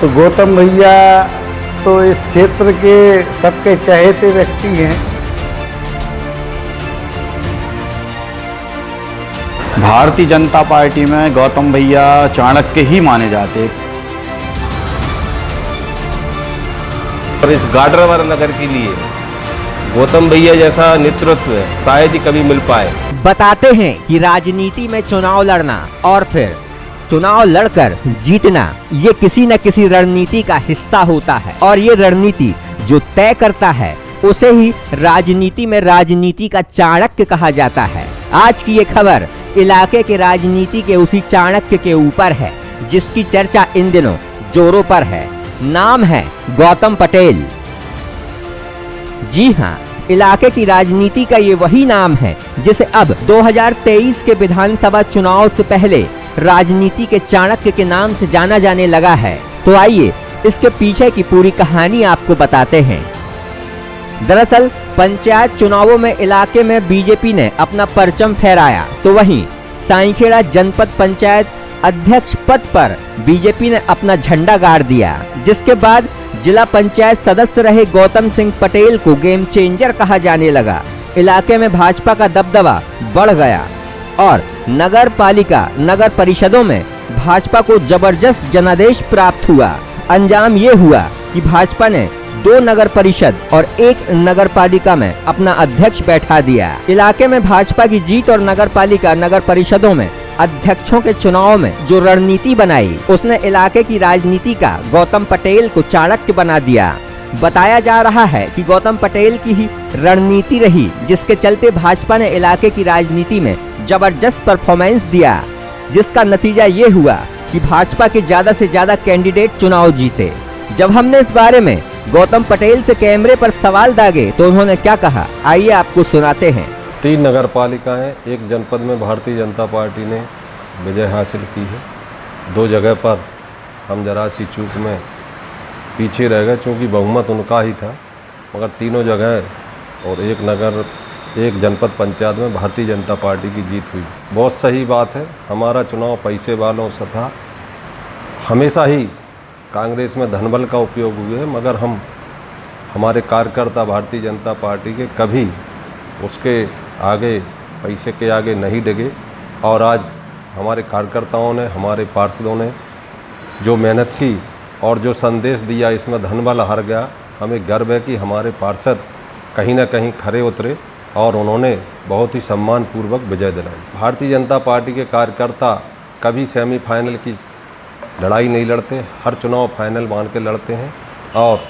तो गौतम भैया तो इस क्षेत्र के सबके चहेते व्यक्ति हैं। भारतीय जनता पार्टी में गौतम भैया चाणक्य ही माने जाते। और इस गाडरवारा नगर के लिए गौतम भैया जैसा नेतृत्व शायद ही कभी मिल पाए। बताते हैं कि राजनीति में चुनाव लड़ना और फिर चुनाव लड़कर जीतना ये किसी न किसी रणनीति का हिस्सा होता है, और ये रणनीति जो तय करता है उसे ही राजनीति में राजनीति का चाणक्य कहा जाता है। आज की ये खबर इलाके के राजनीति के उसी चाणक्य के ऊपर है जिसकी चर्चा इन दिनों जोरों पर है। नाम है गौतम पटेल। जी हाँ, इलाके की राजनीति का ये वही नाम है जिसे अब 2023 के विधानसभा चुनाव से पहले राजनीति के चाणक्य के नाम से जाना जाने लगा है। तो आइए इसके पीछे की पूरी कहानी आपको बताते हैं। दरअसल पंचायत चुनावों में इलाके में बीजेपी ने अपना परचम फहराया, तो वहीं साईखेड़ा जनपद पंचायत अध्यक्ष पद पर बीजेपी ने अपना झंडा गाड़ दिया, जिसके बाद जिला पंचायत सदस्य रहे गौतम सिंह पटेल को गेम चेंजर कहा जाने लगा। इलाके में भाजपा का दबदबा बढ़ गया और नगर पालिका नगर परिषदों में भाजपा को जबरदस्त जनादेश प्राप्त हुआ। अंजाम ये हुआ कि भाजपा ने 2 नगर परिषद और 1 नगर पालिका में अपना अध्यक्ष बैठा दिया। इलाके में भाजपा की जीत और नगर पालिका नगर परिषदों में अध्यक्षों के चुनाव में जो रणनीति बनाई उसने इलाके की राजनीति का गौतम पटेल को चाणक्य बना दिया। बताया जा रहा है कि गौतम पटेल की ही रणनीति रही जिसके चलते भाजपा ने इलाके की राजनीति में जबरदस्त परफॉर्मेंस दिया, जिसका नतीजा ये हुआ कि भाजपा के ज्यादा से ज्यादा कैंडिडेट चुनाव जीते। जब हमने इस बारे में गौतम पटेल से कैमरे पर सवाल दागे तो उन्होंने क्या कहा, आइए आपको सुनाते हैं। 3 नगर पालिकाएँ, 1 जनपद में भारतीय जनता पार्टी ने विजय हासिल की है। 2 जगह पर हम जरा सी चूक में पीछे रह गए, चूँकि बहुमत उनका ही था, मगर तीनों जगह और 1 जनपद पंचायत में भारतीय जनता पार्टी की जीत हुई। बहुत सही बात है, हमारा चुनाव पैसे वालों से था। हमेशा ही कांग्रेस में धनबल का उपयोग हुए है, मगर हमारे कार्यकर्ता भारतीय जनता पार्टी के कभी उसके आगे पैसे के आगे नहीं डिगे। और आज हमारे कार्यकर्ताओं ने, हमारे पार्षदों ने जो मेहनत की और जो संदेश दिया, इसमें धनबल हार गया। हमें गर्व है कि हमारे पार्षद कहीं ना कहीं खरे उतरे और उन्होंने बहुत ही सम्मानपूर्वक विजय दिलाई। भारतीय जनता पार्टी के कार्यकर्ता कभी सेमीफाइनल की लड़ाई नहीं लड़ते, हर चुनाव फाइनल मान के लड़ते हैं। और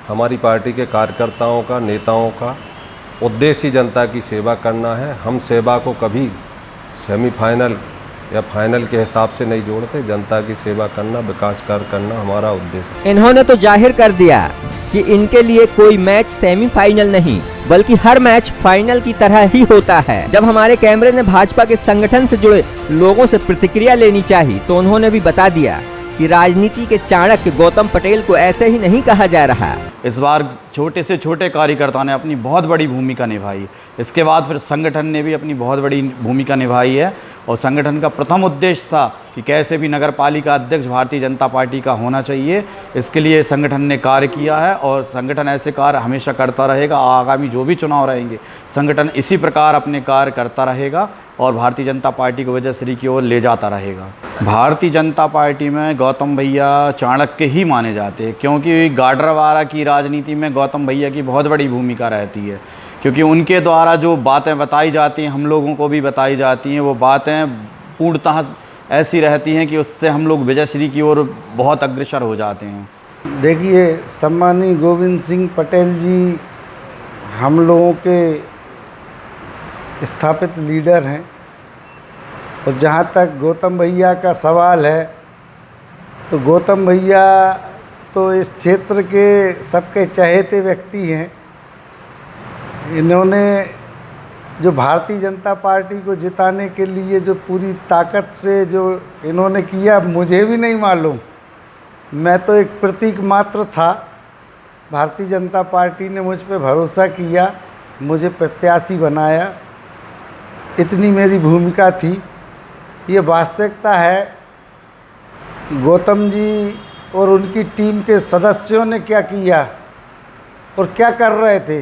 हमारी पार्टी के कार्यकर्ताओं का, नेताओं का उद्देश्य ही जनता की सेवा करना है। हम सेवा को कभी सेमीफाइनल या फाइनल के हिसाब से नहीं जोड़ते। जनता की सेवा करना, विकास कार्य करना हमारा उद्देश्य है। इन्होंने तो जाहिर कर दिया कि इनके लिए कोई मैच सेमीफाइनल नहीं बल्कि हर मैच फाइनल की तरह ही होता है। जब हमारे कैमरे ने भाजपा के संगठन से जुड़े लोगों से प्रतिक्रिया लेनी चाहिए तो उन्होंने भी बता दिया कि राजनीति के चाणक्य गौतम पटेल को ऐसे ही नहीं कहा जा रहा। इस बार छोटे से छोटे कार्यकर्ता ने अपनी बहुत बड़ी भूमिका निभाई। इसके बाद फिर संगठन ने भी अपनी बहुत बड़ी भूमिका निभाई है, और संगठन का प्रथम उद्देश्य था कि कैसे भी नगर पालिका अध्यक्ष भारतीय जनता पार्टी का होना चाहिए। इसके लिए संगठन ने कार्य किया है और संगठन ऐसे कार्य हमेशा करता रहेगा। आगामी जो भी चुनाव रहेंगे संगठन इसी प्रकार अपने कार्य करता रहेगा और भारतीय जनता पार्टी को विजयश्री की ओर ले जाता रहेगा। भारतीय जनता पार्टी में गौतम भैया चाणक्य ही माने जाते हैं, क्योंकि गाडरवारा की राजनीति में गौतम भैया की बहुत बड़ी भूमिका रहती है, क्योंकि उनके द्वारा जो बातें बताई जाती हैं, हम लोगों को भी बताई जाती हैं, वो बातें पूर्णतः ऐसी रहती हैं कि उससे हम लोग विजयश्री की ओर बहुत अग्रसर हो जाते हैं। देखिए, सम्मानीय गोविंद सिंह पटेल जी हम लोगों के स्थापित लीडर हैं, और जहाँ तक गौतम भैया का सवाल है तो गौतम भैया तो इस क्षेत्र के सबके चहेते व्यक्ति हैं। इन्होंने जो भारतीय जनता पार्टी को जिताने के लिए जो पूरी ताकत से जो इन्होंने किया, मुझे भी नहीं मालूम। मैं तो एक प्रतीक मात्र था। भारतीय जनता पार्टी ने मुझ पे भरोसा किया, मुझे प्रत्याशी बनाया, इतनी मेरी भूमिका थी। ये वास्तविकता है। गौतम जी और उनकी टीम के सदस्यों ने क्या किया और क्या कर रहे थे,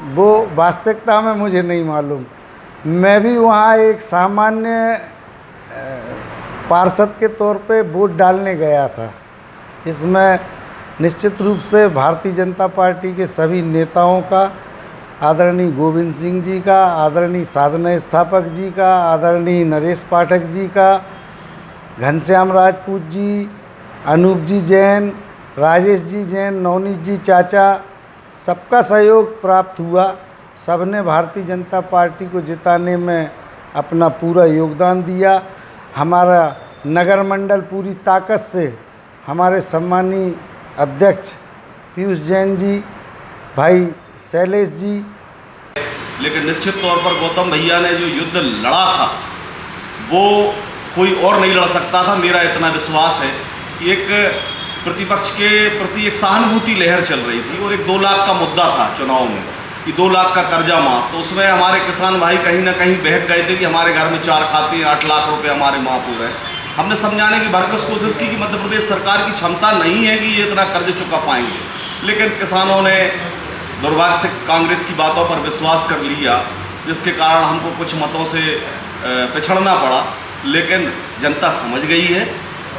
वो वास्तविकता में मुझे नहीं मालूम। मैं भी वहाँ एक सामान्य पार्षद के तौर पे वोट डालने गया था। इसमें निश्चित रूप से भारतीय जनता पार्टी के सभी नेताओं का, आदरणीय गोविंद सिंह जी का, आदरणीय साधना स्थापक जी का, आदरणीय नरेश पाठक जी का, घनश्याम राजपूत जी, अनूप जी जैन, राजेश जी जैन, नवनीत जी चाचा, सबका सहयोग प्राप्त हुआ। सबने भारतीय जनता पार्टी को जिताने में अपना पूरा योगदान दिया। हमारा नगर मंडल पूरी ताकत से हमारे सम्मानीय अध्यक्ष पीयूष जैन जी, भाई शैलेश जी। लेकिन निश्चित तौर पर गौतम भैया ने जो युद्ध लड़ा था वो कोई और नहीं लड़ सकता था। मेरा इतना विश्वास है कि एक प्रतिपक्ष के प्रति एक सहानुभूति लहर चल रही थी और एक 2 लाख का मुद्दा था चुनाव में कि 2 लाख का कर्जा माफ, तो उसमें हमारे किसान भाई कहीं ना कहीं बहक गए थे कि हमारे घर में 4 खाते हैं, 8 लाख रुपए हमारे माफ हो गए। हमने समझाने की भरकस कोशिश की कि मध्य प्रदेश सरकार की क्षमता नहीं है कि ये इतना कर्ज चुका पाएंगे, लेकिन किसानों ने दुर्भाग्य से कांग्रेस की बातों पर विश्वास कर लिया, जिसके कारण हमको कुछ मतों से पिछड़ना पड़ा। लेकिन जनता समझ गई है।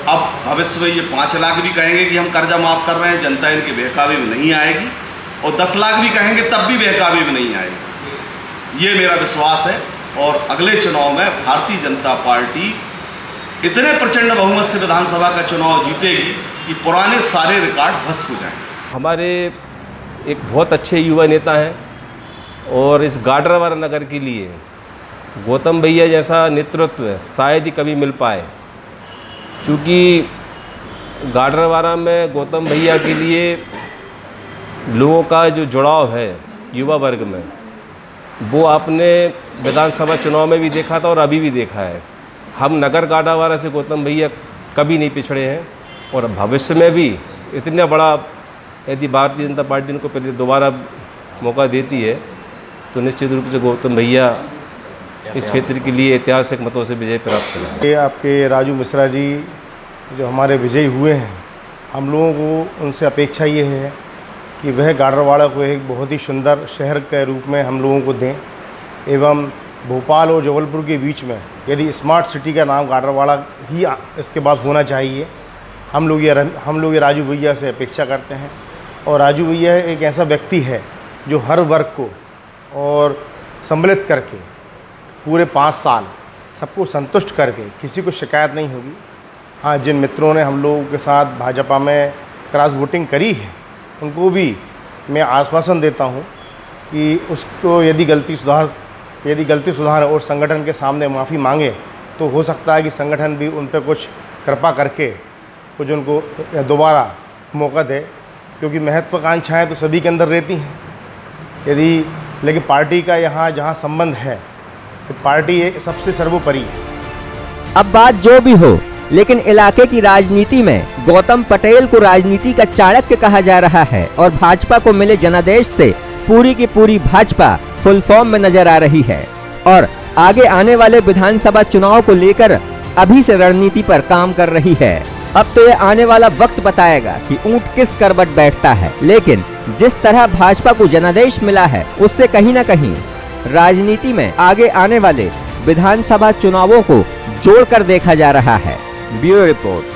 अब भविष्य में ये 5 लाख भी कहेंगे कि हम कर्जा माफ़ कर रहे हैं, जनता इनके बहकावे में नहीं आएगी, और 10 लाख भी कहेंगे तब भी बहकावे में नहीं आएगी। ये मेरा विश्वास है। और अगले चुनाव में भारतीय जनता पार्टी इतने प्रचंड बहुमत से विधानसभा का चुनाव जीतेगी कि पुराने सारे रिकॉर्ड ध्वस्त हो जाएंगे। हमारे एक बहुत अच्छे युवा नेता हैं और इस गाडरवारा नगर के लिए गौतम भैया जैसा नेतृत्व शायद ही कभी मिल पाए, क्योंकि गाडरवारा में गौतम भैया के लिए लोगों का जो जुड़ाव है युवा वर्ग में, वो आपने विधानसभा चुनाव में भी देखा था और अभी भी देखा है। हम नगर गाडरवारा से गौतम भैया कभी नहीं पिछड़े हैं और भविष्य में भी इतना बड़ा, यदि भारतीय जनता पार्टी इनको पहले दोबारा मौका देती है तो निश्चित रूप से गौतम भैया इस क्षेत्र के लिए ऐतिहासिक मतों से विजय प्राप्त करेंगे। ये आपके राजू मिश्रा जी जो हमारे विजयी हुए हैं, हम लोगों को उनसे अपेक्षा ये है कि वह गाडरवाड़ा को एक बहुत ही सुंदर शहर के रूप में हम लोगों को दें, एवं भोपाल और जबलपुर के बीच में यदि स्मार्ट सिटी का नाम गाडरवाड़ा ही इसके बाद होना चाहिए। हम लोग ये राजू भैया से अपेक्षा करते हैं। और राजू भैया एक ऐसा व्यक्ति है जो हर वर्ग को और सम्मिलित करके पूरे 5 साल सबको संतुष्ट करके किसी को शिकायत नहीं होगी। हाँ, जिन मित्रों ने हम लोगों के साथ भाजपा में क्रॉस वोटिंग करी है उनको भी मैं आश्वासन देता हूँ कि उसको यदि गलती सुधार और संगठन के सामने माफ़ी मांगे तो हो सकता है कि संगठन भी उन पर कुछ कृपा करके कुछ उनको दोबारा मौका दे, क्योंकि महत्वाकांक्षाएँ तो सभी के अंदर रहती हैं। लेकिन पार्टी का यहाँ जहाँ संबंध है तो पार्टी सबसे सर्वोपरि है। अब बात जो भी हो, लेकिन इलाके की राजनीति में गौतम पटेल को राजनीति का चाणक्य कहा जा रहा है और भाजपा को मिले जनादेश से पूरी की पूरी भाजपा फुल फॉर्म में नजर आ रही है और आगे आने वाले विधानसभा चुनाव को लेकर अभी से रणनीति पर काम कर रही है। अब तो ये आने वाला वक्त बताएगा कि ऊंट किस करवट बैठता है, लेकिन जिस तरह भाजपा को जनादेश मिला है उससे कहीं न कहीं राजनीति में आगे आने वाले विधानसभा चुनावों को जोड़कर देखा जा रहा है। Bureau report.